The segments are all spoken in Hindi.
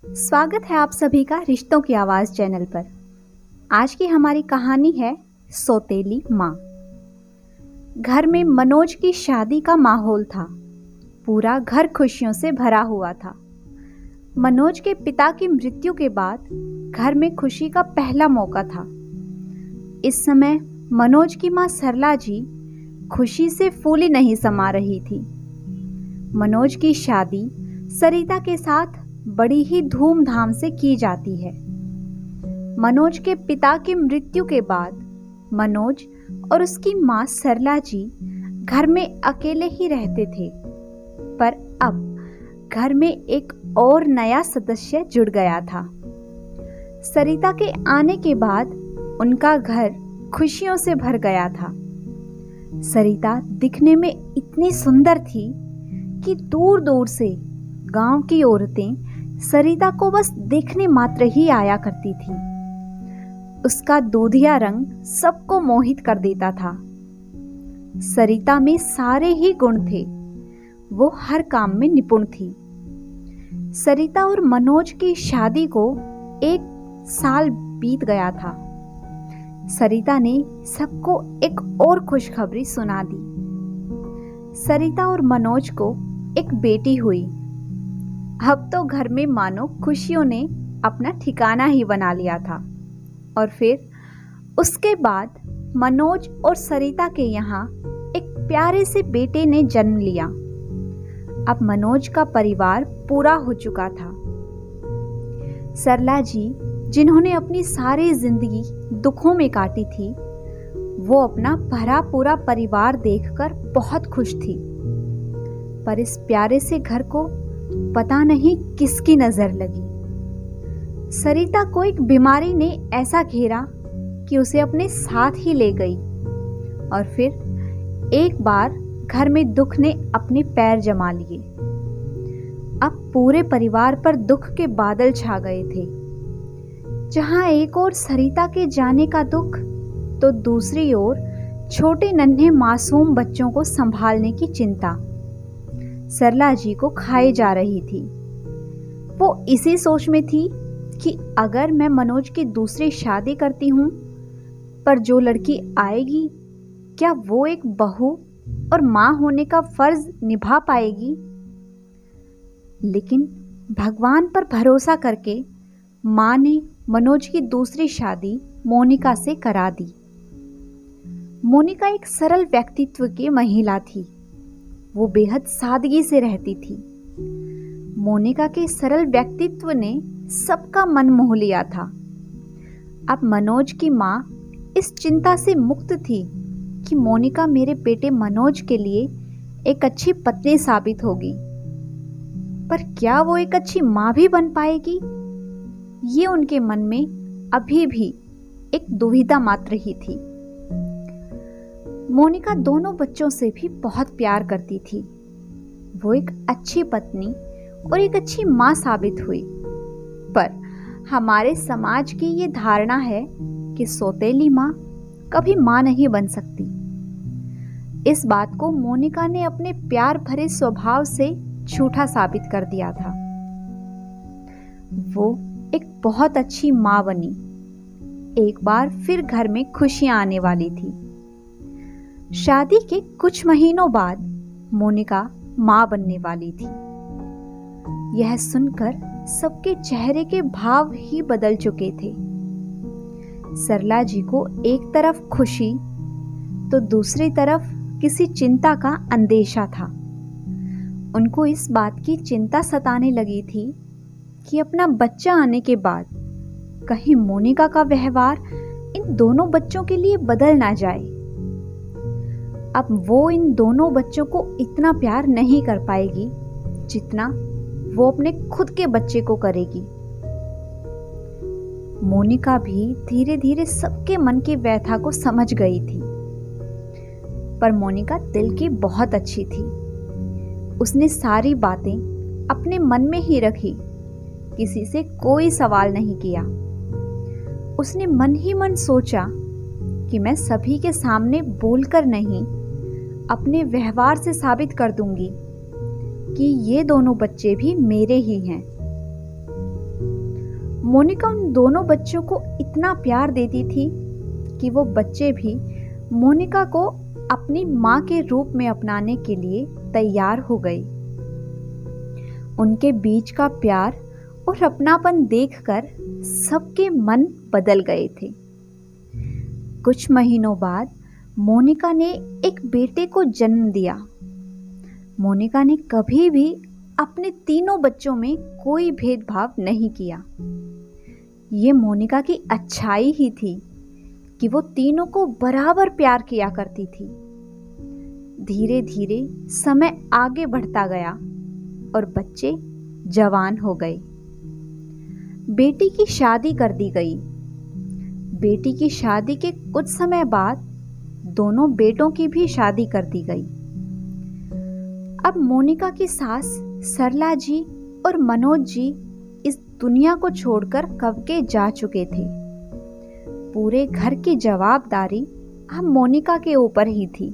स्वागत है आप सभी का रिश्तों की आवाज़ चैनल पर। आज की हमारी कहानी है सौतेली माँ। घर में मनोज की शादी का माहौल था। पूरा घर खुशियों से भरा हुआ था। मनोज के पिता की मृत्यु के बाद घर में खुशी का पहला मौका था। इस समय मनोज की माँ सरला जी खुशी से फूली नहीं समा रही थी। मनोज की शादी सरिता के साथ बड़ी ही धूमधाम से की जाती है। मनोज के पिता की मृत्यु के बाद मनोज और उसकी मां सरला जी घर में अकेले ही रहते थे, पर अब घर में एक और नया सदस्य जुड़ गया था। सरिता के आने के बाद उनका घर खुशियों से भर गया था। सरिता दिखने में इतनी सुंदर थी कि दूर दूर से गांव की औरतें सरिता को बस देखने मात्र ही आया करती थी। उसका दूधिया रंग सबको मोहित कर देता था। सरिता में सारे ही गुण थे। वो हर काम में निपुण थी। सरिता और मनोज की शादी को 1 साल बीत गया था। सरिता ने सबको एक और खुशखबरी सुना दी। सरिता और मनोज को एक बेटी हुई। अब तो घर में मानो खुशियों ने अपना ठिकाना ही बना लिया था। और फिर उसके बाद मनोज और सरिता के यहाँ एक प्यारे से बेटे ने जन्म लिया। अब मनोज का परिवार पूरा हो चुका था। सरला जी, जिन्होंने अपनी सारी जिंदगी दुखों में काटी थी, वो अपना भरा पूरा परिवार देखकर बहुत खुश थी। पर इस प्यारे से घर को पता नहीं किसकी नजर लगी। सरिता को एक बीमारी ने ऐसा घेरा कि उसे अपने साथ ही ले गई। और फिर एक बार घर में दुख ने अपने पैर जमा लिए। अब पूरे परिवार पर दुख के बादल छा गए थे। जहां एक ओर सरिता के जाने का दुख, तो दूसरी ओर छोटे नन्हे मासूम बच्चों को संभालने की चिंता सरला जी को खाए जा रही थी। वो इसी सोच में थी कि अगर मैं मनोज की दूसरी शादी करती हूँ, पर जो लड़की आएगी, क्या वो एक बहू और माँ होने का फर्ज निभा पाएगी? लेकिन भगवान पर भरोसा करके माँ ने मनोज की दूसरी शादी मोनिका से करा दी। मोनिका एक सरल व्यक्तित्व की महिला थी। वो बेहद सादगी से रहती थी। मोनिका के सरल व्यक्तित्व ने सबका मन मोह लिया था। अब मनोज की माँ इस चिंता से मुक्त थी कि मोनिका मेरे बेटे मनोज के लिए एक अच्छी पत्नी साबित होगी, पर क्या वो एक अच्छी माँ भी बन पाएगी? ये उनके मन में अभी भी एक दुविधा मात्र ही थी। मोनिका दोनों बच्चों से भी बहुत प्यार करती थी। वो एक अच्छी पत्नी और एक अच्छी माँ साबित हुई। पर हमारे समाज की ये धारणा है कि सौतेली माँ कभी माँ नहीं बन सकती। इस बात को मोनिका ने अपने प्यार भरे स्वभाव से झूठा साबित कर दिया था। वो एक बहुत अच्छी माँ बनी। एक बार फिर घर में खुशियां आने वाली थी। शादी के कुछ महीनों बाद मोनिका मां बनने वाली थी। यह सुनकर सबके चेहरे के भाव ही बदल चुके थे। सरला जी को एक तरफ खुशी, तो दूसरी तरफ किसी चिंता का अंदेशा था। उनको इस बात की चिंता सताने लगी थी कि अपना बच्चा आने के बाद कहीं मोनिका का व्यवहार इन दोनों बच्चों के लिए बदल ना जाए। अब वो इन दोनों बच्चों को इतना प्यार नहीं कर पाएगी जितना वो अपने खुद के बच्चे को करेगी। मोनिका भी धीरे धीरे सबके मन की व्यथा को समझ गई थी। पर मोनिका दिल की बहुत अच्छी थी। उसने सारी बातें अपने मन में ही रखी, किसी से कोई सवाल नहीं किया। उसने मन ही मन सोचा कि मैं सभी के सामने बोलकर नहीं, अपने व्यवहार से साबित कर दूंगी कि ये दोनों बच्चे भी मेरे ही हैं। मोनिका उन दोनों बच्चों को इतना प्यार देती थी कि वो बच्चे भी मोनिका को अपनी माँ के रूप में अपनाने के लिए तैयार हो गए। उनके बीच का प्यार और अपनापन देखकर सबके मन बदल गए थे। कुछ महीनों बाद मोनिका ने एक बेटे को जन्म दिया। मोनिका ने कभी भी अपने तीनों बच्चों में कोई भेदभाव नहीं किया। ये मोनिका की अच्छाई ही थी कि वो तीनों को बराबर प्यार किया करती थी। धीरे धीरे समय आगे बढ़ता गया और बच्चे जवान हो गए। बेटी की शादी कर दी गई। बेटी की शादी के कुछ समय बाद दोनों बेटों की भी शादी कर दी गई। अब मोनिका की सास सरला जी और मनोज जी इस दुनिया को छोड़कर कब के जा चुके थे। पूरे घर की जवाबदारी अब मोनिका के ऊपर ही थी।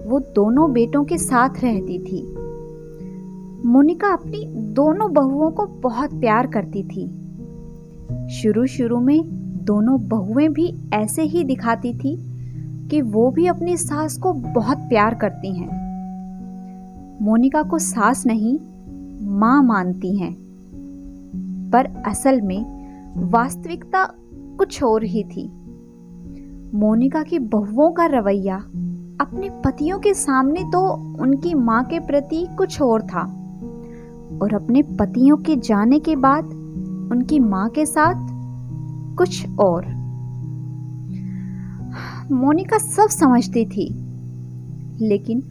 वो दोनों बेटों के साथ रहती थी। मोनिका अपनी दोनों बहुओं को बहुत प्यार करती थी। शुरू शुरू में दोनों बहुएं भी ऐसे ही दिखाती थी कि वो भी अपनी सास को बहुत प्यार करती हैं। मोनिका को सास नहीं, माँ मानती हैं। पर असल में वास्तविकता कुछ और ही थी। मोनिका की बहुओं का रवैया अपने पतियों के सामने तो उनकी माँ के प्रति कुछ और था, और अपने पतियों के जाने के बाद उनकी माँ के साथ कुछ और। मोनिका सब समझती थी, लेकिन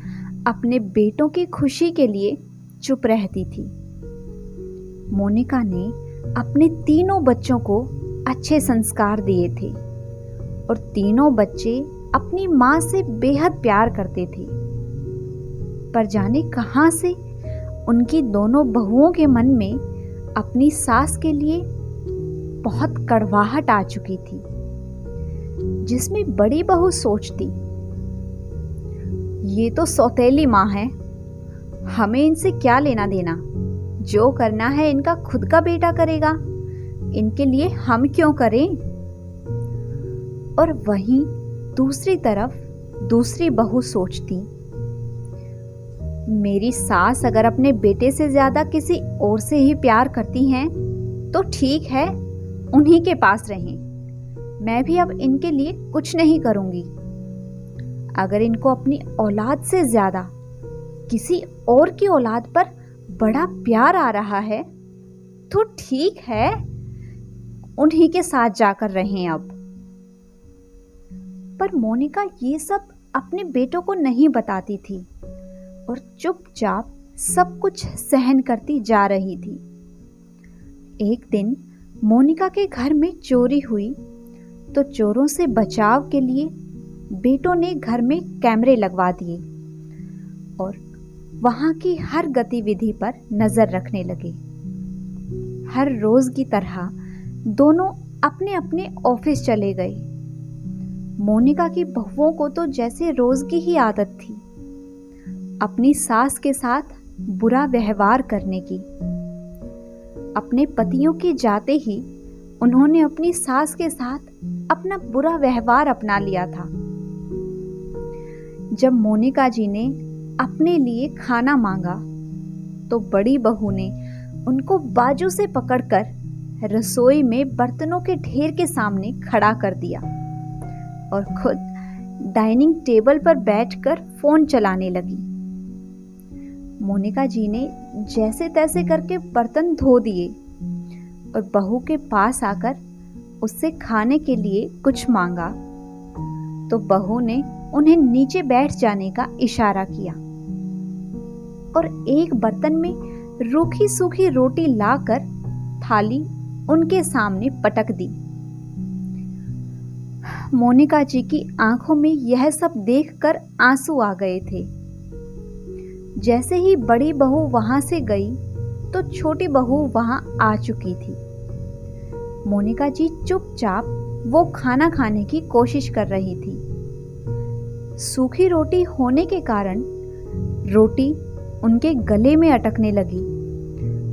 अपने बेटों की खुशी के लिए चुप रहती थी। मोनिका ने अपने तीनों बच्चों को अच्छे संस्कार दिए थे और तीनों बच्चे अपनी माँ से बेहद प्यार करते थे। पर जाने कहां से उनकी दोनों बहुओं के मन में अपनी सास के लिए बहुत कड़वाहट आ चुकी थी, जिसमें बड़ी बहू सोचती, ये तो सौतेली माँ है, हमें इनसे क्या लेना देना, जो करना है इनका खुद का बेटा करेगा, इनके लिए हम क्यों करें। और वहीं दूसरी तरफ दूसरी बहू सोचती, मेरी सास अगर अपने बेटे से ज्यादा किसी और से ही प्यार करती हैं तो ठीक है, उन्हीं के पास रहें, मैं भी अब इनके लिए कुछ नहीं करूंगी। अगर इनको अपनी औलाद से ज्यादा किसी और की औलाद पर बड़ा प्यार आ रहा है तो ठीक है, उन्हीं के साथ जाकर रहें अब। पर मोनिका ये सब अपने बेटों को नहीं बताती थी और चुपचाप सब कुछ सहन करती जा रही थी। एक दिन मोनिका के घर में चोरी हुई तो चोरों से बचाव के लिए बेटों ने घर में कैमरे लगवा दिए और वहां की हर गतिविधि पर नजर रखने लगे। हर रोज की तरह दोनों अपने अपने ऑफिस चले गए। मोनिका की बहुओं को तो जैसे रोज की ही आदत थी अपनी सास के साथ बुरा व्यवहार करने की। अपने पतियों के जाते ही उन्होंने अपनी सास के साथ अपना बुरा व्यवहार अपना लिया था। जब मोनिका जी ने अपने लिए खाना मांगा तो बड़ी बहू ने उनको बाजू से पकड़कर रसोई में बर्तनों के ढेर के सामने खड़ा कर दिया और खुद डाइनिंग टेबल पर बैठकर फोन चलाने लगी। मोनिका जी ने जैसे तैसे करके बर्तन धो दिए और बहू के पास आकर उससे खाने के लिए कुछ मांगा तो बहू ने उन्हें नीचे बैठ जाने का इशारा किया और एक बर्तन में रूखी सूखी रोटी लाकर थाली उनके सामने पटक दी। मोनिका जी की आंखों में यह सब देखकर आंसू आ गए थे। जैसे ही बड़ी बहू वहां से गई तो छोटी बहू वहां आ चुकी थी। मोनिका जी चुपचाप वो खाना खाने की कोशिश कर रही थी। सूखी रोटी होने के कारण रोटी उनके गले में अटकने लगी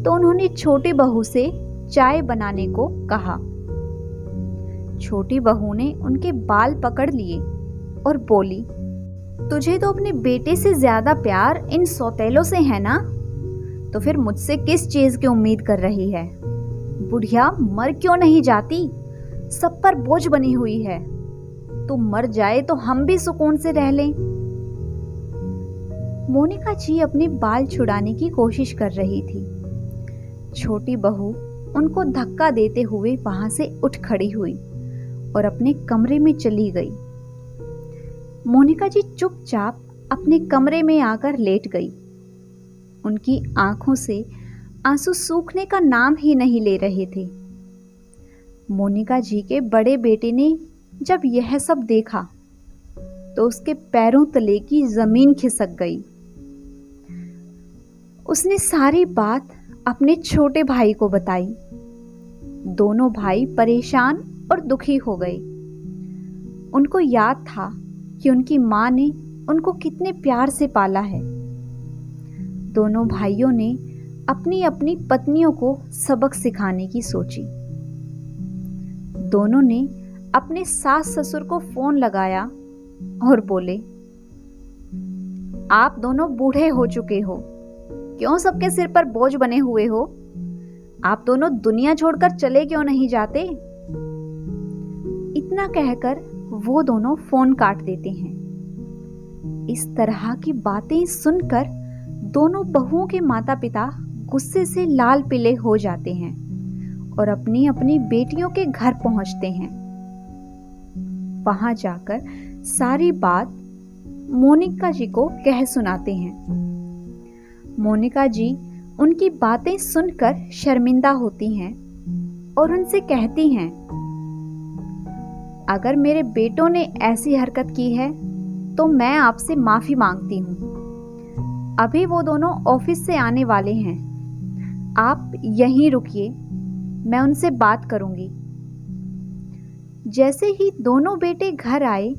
तो उन्होंने छोटी बहू से चाय बनाने को कहा। छोटी बहू ने उनके बाल पकड़ लिए और बोली, तुझे तो अपने बेटे से ज्यादा प्यार इन सौतेलों से है ना? तो फिर मुझसे किस चीज की उम्मीद कर रही है? बुढ़िया मर क्यों नहीं जाती? सब पर बोझ बनी हुई है। तू मर जाए तो हम भी सुकून से रह लें। मोनिका जी अपने बाल छुड़ाने की कोशिश कर रही थी। छोटी बहू उनको धक्का देते हुए वहां से उठ खड़ी हुई और अपने कमरे में चली गई। मोनिका जी चुपचाप अपने कमरे में आकर लेट गई। उनकी आंखों से आंसू सूखने का नाम ही नहीं ले रहे थे। मोनिका जी के बड़े बेटे ने जब यह सब देखा तो उसके पैरों तले की जमीन खिसक गई। उसने सारी बात अपने छोटे भाई को बताई। दोनों भाई परेशान और दुखी हो गए। उनको याद था कि उनकी माँ ने उनको कितने प्यार से पाला है। दोनों भाइयों ने अपनी अपनी पत्नियों को सबक सिखाने की सोची। दोनों ने अपने सास ससुर को फोन लगाया और बोले, आप दोनों बूढ़े हो चुके हो, क्यों सबके सिर पर बोझ बने हुए हो? आप दोनों दुनिया छोड़कर चले क्यों नहीं जाते? इतना कहकर वो दोनों फोन काट देते हैं। इस तरह की बातें सुनकर दोनों बहुओं के माता पिता गुस्से से लाल पीले हो जाते हैं और अपनी अपनी बेटियों के घर पहुंचते हैं। वहां जाकर सारी बात मोनिका जी को कह सुनाते हैं। मोनिका जी उनकी बातें सुनकर शर्मिंदा होती हैं और उनसे कहती हैं, अगर मेरे बेटों ने ऐसी हरकत की है तो मैं आपसे माफी मांगती हूँ। अभी वो दोनों ऑफिस से आने वाले हैं, आप यहीं रुकिए, मैं उनसे बात करूंगी। जैसे ही दोनों बेटे घर आए,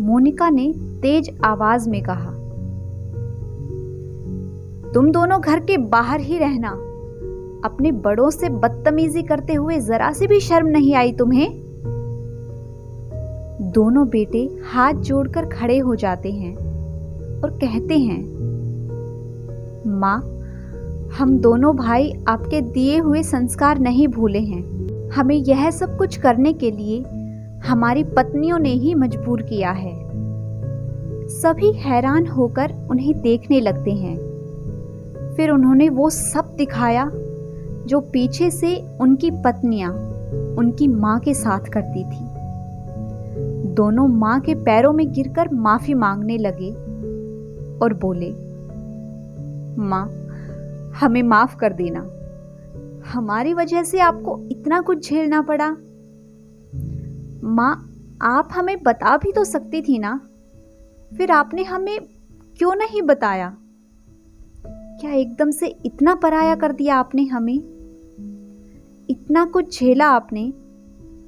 मोनिका ने तेज आवाज में कहा, तुम दोनों घर के बाहर ही रहना। अपने बड़ों से बदतमीजी करते हुए जरा सी भी शर्म नहीं आई तुम्हें? दोनों बेटे हाथ जोड़कर खड़े हो जाते हैं और कहते हैं, माँ, हम दोनों भाई आपके दिए हुए संस्कार नहीं भूले हैं। हमें यह सब कुछ करने के लिए हमारी पत्नियों ने ही मजबूर किया है। सभी हैरान होकर उन्हें देखने लगते हैं। फिर उन्होंने वो सब दिखाया जो पीछे से उनकी पत्नियां उनकी माँ के साथ करती थी। दोनों माँ के पैरों में गिरकर माफी मांगने लगे और बोले, माँ, हमें माफ कर देना, हमारी वजह से आपको इतना कुछ झेलना पड़ा। माँ, आप हमें बता भी तो सकती थी ना, फिर आपने हमें क्यों नहीं बताया? क्या एकदम से इतना पराया कर दिया आपने हमें? इतना कुछ झेला आपने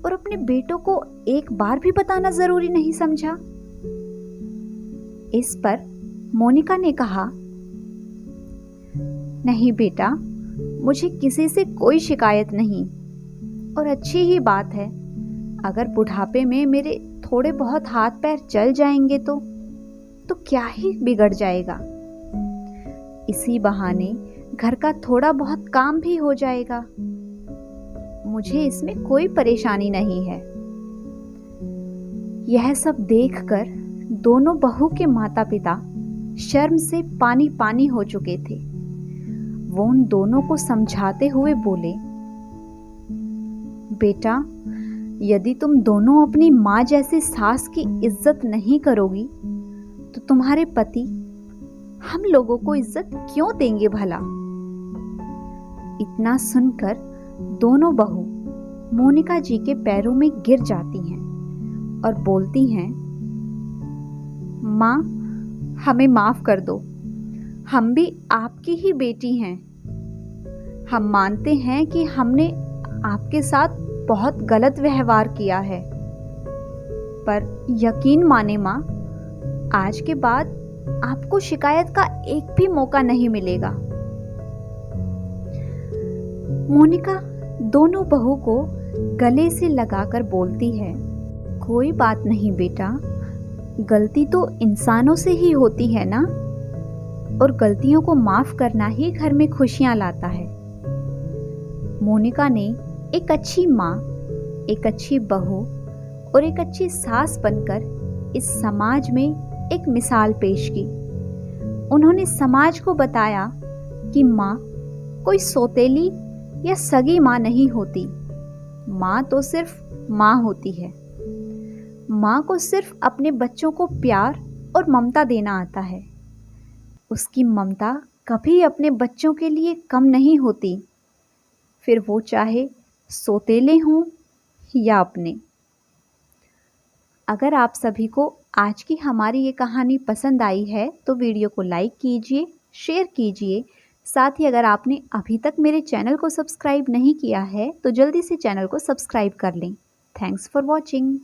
और अपने बेटों को एक बार भी बताना जरूरी नहीं समझा? इस पर मोनिका ने कहा, नहीं बेटा, मुझे किसी से कोई शिकायत नहीं, और अच्छी ही बात है। अगर बुढ़ापे में मेरे थोड़े बहुत हाथ पैर चल जाएंगे तो क्या ही बिगड़ जाएगा। इसी बहाने घर का थोड़ा बहुत काम भी हो जाएगा। मुझे इसमें कोई परेशानी नहीं है। यह सब देखकर दोनों बहू के माता पिता शर्म से पानी पानी हो चुके थे। वो उन दोनों को समझाते हुए बोले, बेटा, यदि तुम दोनों अपनी माँ जैसी सास की इज्जत नहीं करोगी तो तुम्हारे पति हम लोगों को इज्जत क्यों देंगे भला? इतना सुनकर दोनों बहू मोनिका जी के पैरों में गिर जाती हैं और बोलती हैं, माँ, हमें माफ कर दो, हम भी आपकी ही बेटी हैं। हम मानते हैं कि हमने आपके साथ बहुत गलत व्यवहार किया है, पर यकीन माने माँ, आज के बाद आपको शिकायत का एक भी मौका नहीं मिलेगा। मोनिका दोनों बहू को गले से लगाकर बोलती है, कोई बात नहीं बेटा, गलती तो इंसानों से ही होती है ना, और गलतियों को माफ करना ही घर में खुशियां लाता है। मोनिका ने एक अच्छी माँ, एक अच्छी बहू और एक अच्छी सास बनकर इस समाज में एक मिसाल पेश की। उन्होंने समाज को बताया कि माँ कोई सौतेली या सगी माँ नहीं होती। माँ तो सिर्फ माँ होती है। माँ को सिर्फ अपने बच्चों को प्यार और ममता देना आता है। उसकी ममता कभी अपने बच्चों के लिए कम नहीं होती, फिर वो चाहे सौतेले हों या अपने। अगर आप सभी को आज की हमारी ये कहानी पसंद आई है तो वीडियो को लाइक कीजिए, शेयर कीजिए। साथ ही अगर आपने अभी तक मेरे चैनल को सब्सक्राइब नहीं किया है तो जल्दी से चैनल को सब्सक्राइब कर लें। Thanks for watching.